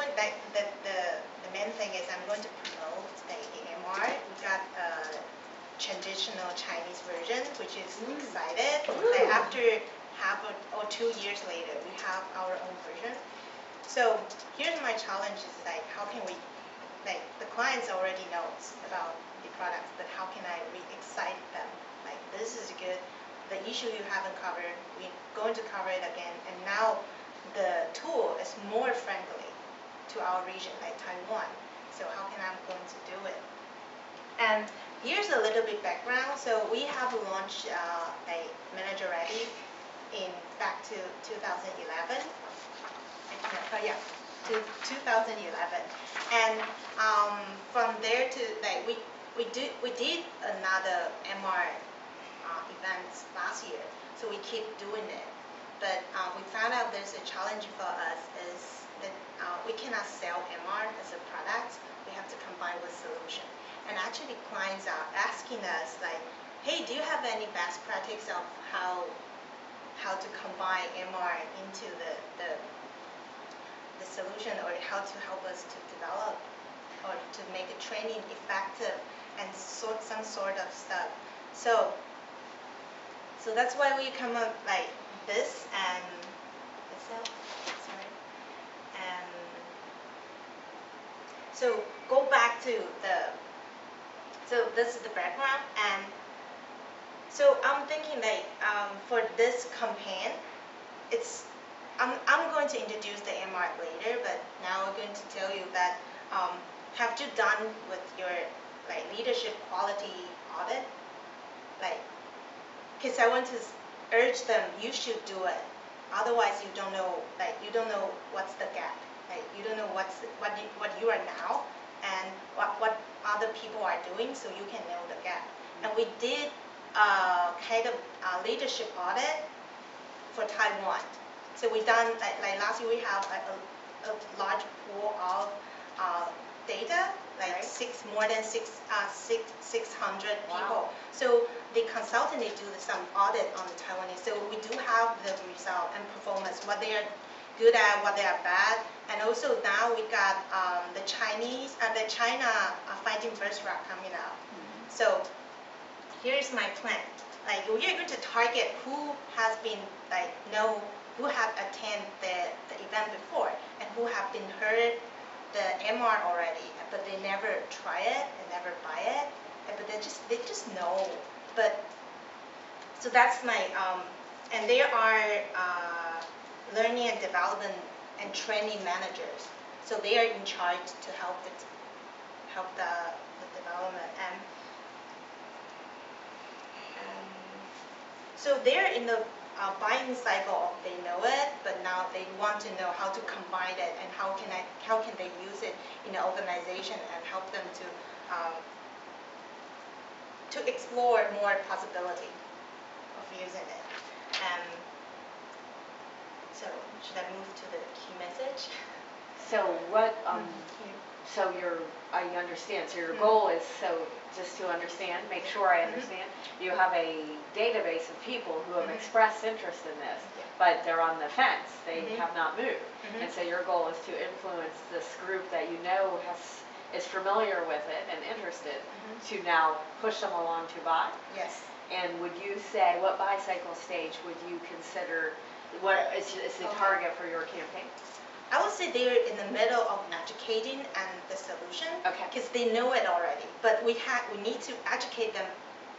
going like the main thing is I'm going to promote the AMR. We got a traditional Chinese version, which is excited. Like after half or 2 years later, we have our own version. So here's my challenge: is like how can we, like the clients already knows about the products, but how can I re-excite them? Like this is good. The issue you haven't covered, we're going to cover it again, and now the tool is more friendly to our region, like Taiwan. So how can I going to do it? And here's a little bit background. So we have launched a manager ready in back to 2011. Yeah, to 2011, and from there to like we did another MR events last year, so we keep doing it. But we found out there's a challenge for us is that we cannot sell MR as a product. We have to combine with solution. And actually clients are asking us like, hey, do you have any best practice of how to combine MR into the solution, or how to help us to develop or to make the training effective and some sort of stuff. So that's why we come up like this and sorry. And so go back to so this is the background, and so I'm thinking like for this campaign, I'm going to introduce the MR later, but now I'm going to tell you that have you done with your like leadership quality audit? Like, because I want to urge them, you should do it. Otherwise, you don't know what's the gap. Like you don't know what you are now and what other people are doing, so you can know the gap. And we did kind of leadership audit for Taiwan. So we done like last year we have a large pool of data, like more than 600 people. Wow. So the consultant, they do some audit on the Taiwanese. So we do have the result and performance, what they are good at, what they are bad. And also now we got the China Fighting First Rock coming out. So here's my plan. Like we are going to target who has been who have attended the event before and who have been heard the MR already, but they never try it and never buy it, but they just know. But so that's my and there are learning and development and training managers. So they are in charge to help the development. And so they're in the buying cycle. They know it, but now they want to know how to combine it and how can they use it in the organization and help them to explore more possibility of using it. So should I move to the key message? So what? So I understand. So your goal is, just to understand, make sure I understand. You have a database of people who have expressed interest in this, but they're on the fence. They have not moved, and so your goal is to influence this group that you know is familiar with it and interested, to now push them along to buy. Yes. And would you say, what bicycle stage would you consider? What is the target for your campaign? I would say they're in the middle of educating and the solution, because they know it already. But we need to educate them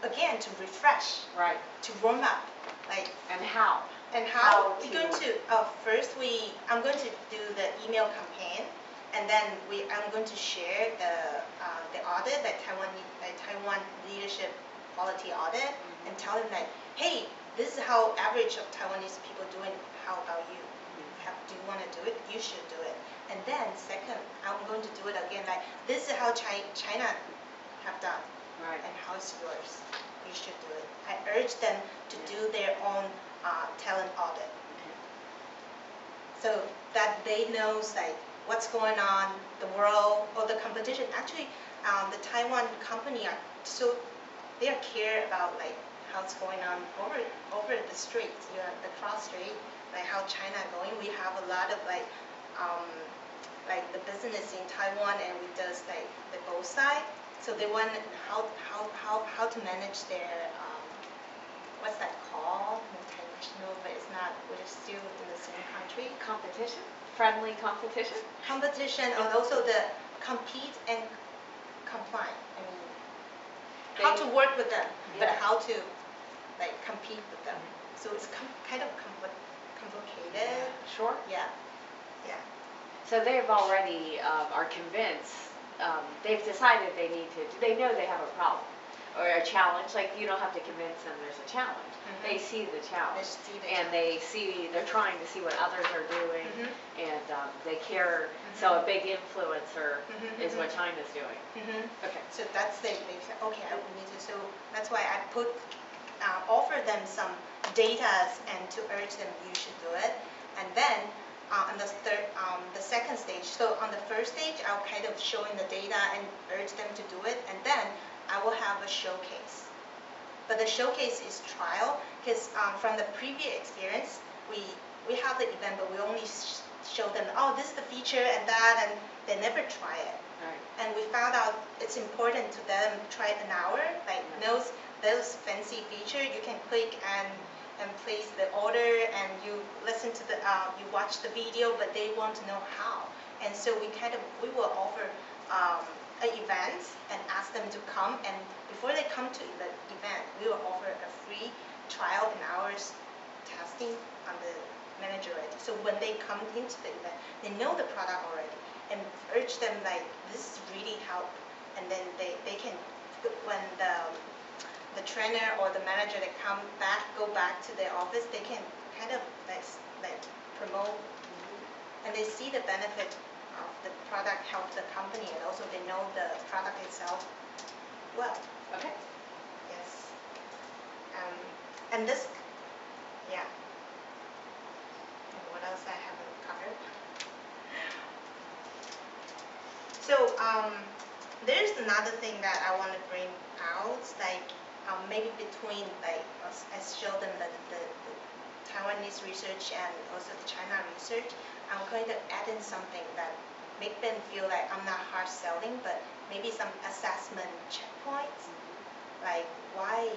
again to refresh, right? To warm up, like. And how? And how we're going to first I'm going to do the email campaign, and then I'm going to share the audit, the Taiwan leadership quality audit, and tell them like, hey, this is how average of Taiwanese people doing. How about you? Do you want to do it? You should do it. And then second, I'm going to do it again. Like this is how China have done, right? And how's yours? You should do it. I urge them to do their own talent audit, so that they knows like what's going on the world or the competition. Actually, the Taiwan company they care about like how's going on over the street, the cross street. Like how China going, we have a lot of like like the business in Taiwan, and we does like the both side. So they want how to manage their what's that called? Multinational, but it's not. We're still in the same country. Competition, friendly competition. Competition, and also the compete and comply. I mean, how to work with them, but how to like compete with them. So it's kind of complicated. Sure. Yeah. Yeah. So they've already are convinced. They've decided they need to. They know they have a problem or a challenge. Like you don't have to convince them there's a challenge. They see the challenge, they're trying to see what others are doing, and they care. So a big influencer is what China's doing. Okay. So that's they say, okay, I will need to. So that's why I offer them some data and to urge them you should do it, and then. On the second stage. So on the first stage, I'll kind of showing the data and urge them to do it, and then I will have a showcase. But the showcase is trial because from the previous experience, we have the event, but we only show them, oh, this is the feature and that, and they never try it. Right. And we found out it's important to them try it an hour, like those fancy feature you can click and place the order, and you listen to you watch the video, but they want to know how. And so we will offer an event and ask them to come, and before they come to the event, we will offer a free trial and hours testing on the manager already. So when they come into the event, they know the product already, and urge them like this really help, and then they can, when the trainer or the manager that go back to their office, they can kind of like promote, and they see the benefit of the product help the company, and also they know the product itself well. Okay. Yes. And this, yeah. And what else I haven't covered? So there's another thing that I want to bring out, like. Maybe between like I show them the Taiwanese research and also the China research, I'm going to add in something that make them feel like I'm not hard selling, but maybe some assessment checkpoints, like why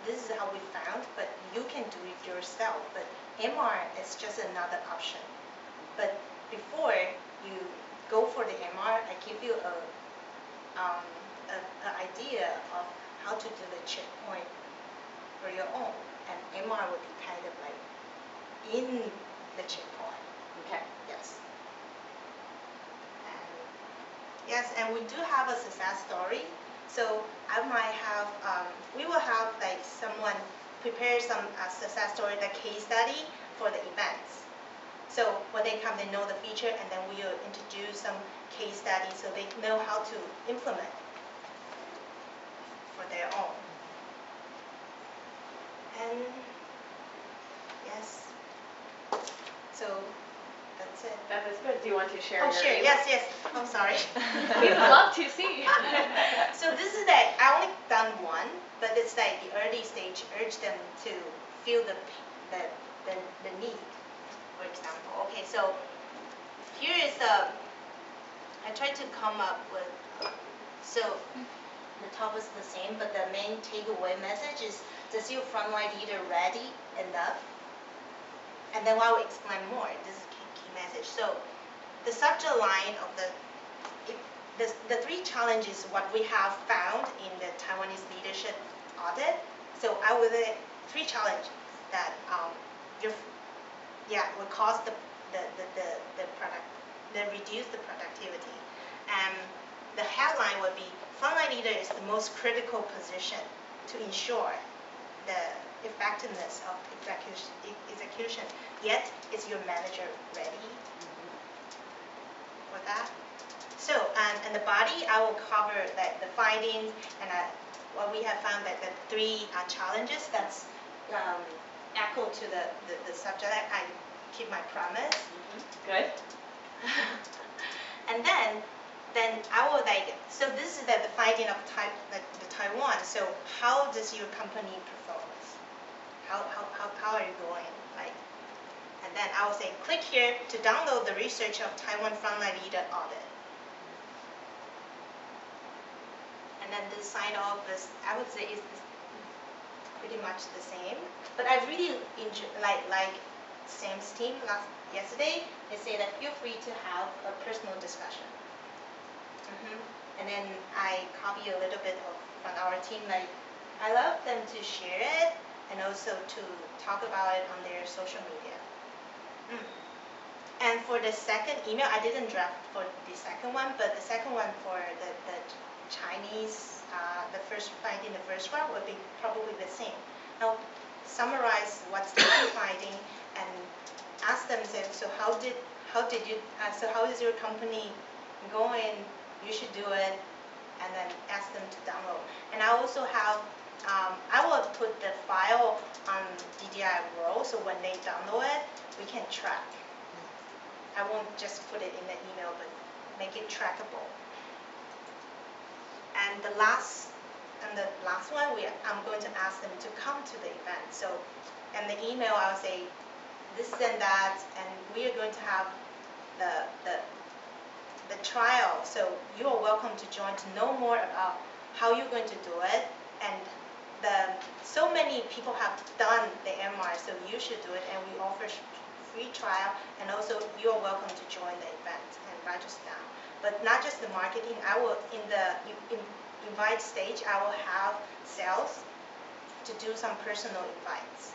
this is how we found, but you can do it yourself. But MR is just another option. But before you go for the MR, I give you an idea of how to do the checkpoint for your own, and MR would be kind of like in the checkpoint. Okay. Yes. And we do have a success story. So I might have, we will have like someone prepare some success story, the case study for the events. So when they come, they know the feature, and then we will introduce some case studies so they know how to implement for their own. And yes, so that's it. That is good. Do you want to share your sure. email? Yes. I'm sorry. We would love to see. So this is like, I only done one, but it's like the early stage, urge them to feel the need, for example. Okay, so here is I tried to come up with, so the top is the same, but the main takeaway message is, does your frontline leader ready enough? And then I will explain more. This is key message. So the subject line of the three challenges what we have found in the Taiwanese leadership audit. So I will three challenges that will cause the reduce the productivity. And the headline would be, frontline leader is the most critical position to ensure the effectiveness of execution. Yet, is your manager ready for that? So, and the body, I will cover the findings and what we have found that the three challenges that's echo to the subject. I keep my promise. Good. And then I will so this is the finding of the Taiwan. So how does your company perform? How are you going? And then I will say click here to download the research of Taiwan frontline leader audit. And then the sign off is, I would say, is pretty much the same. But I really enjoy, like Sam's team yesterday, they say that feel free to have a personal discussion. And then I copy a little bit from our team, like I love them to share it and also to talk about it on their social media. And for the second email, I didn't draft for the second one, but the second one for the Chinese, the first finding, the first one would be probably the same. I'll summarize what's the finding and ask them, so how is your company going? You should do it, and then ask them to download. And I also have, I will put the file on DDI World, so when they download it, we can track. I won't just put it in the email, but make it trackable. And the last one, I'm going to ask them to come to the event. So, in the email, I'll say this and that, and we are going to have the trial. So you are welcome to join to know more about how you're going to do it. And so many people have done the MR, so you should do it. And we offer free trial, and also you are welcome to join the event and write us down. But not just the marketing. I will in the invite stage, I will have sales to do some personal invites.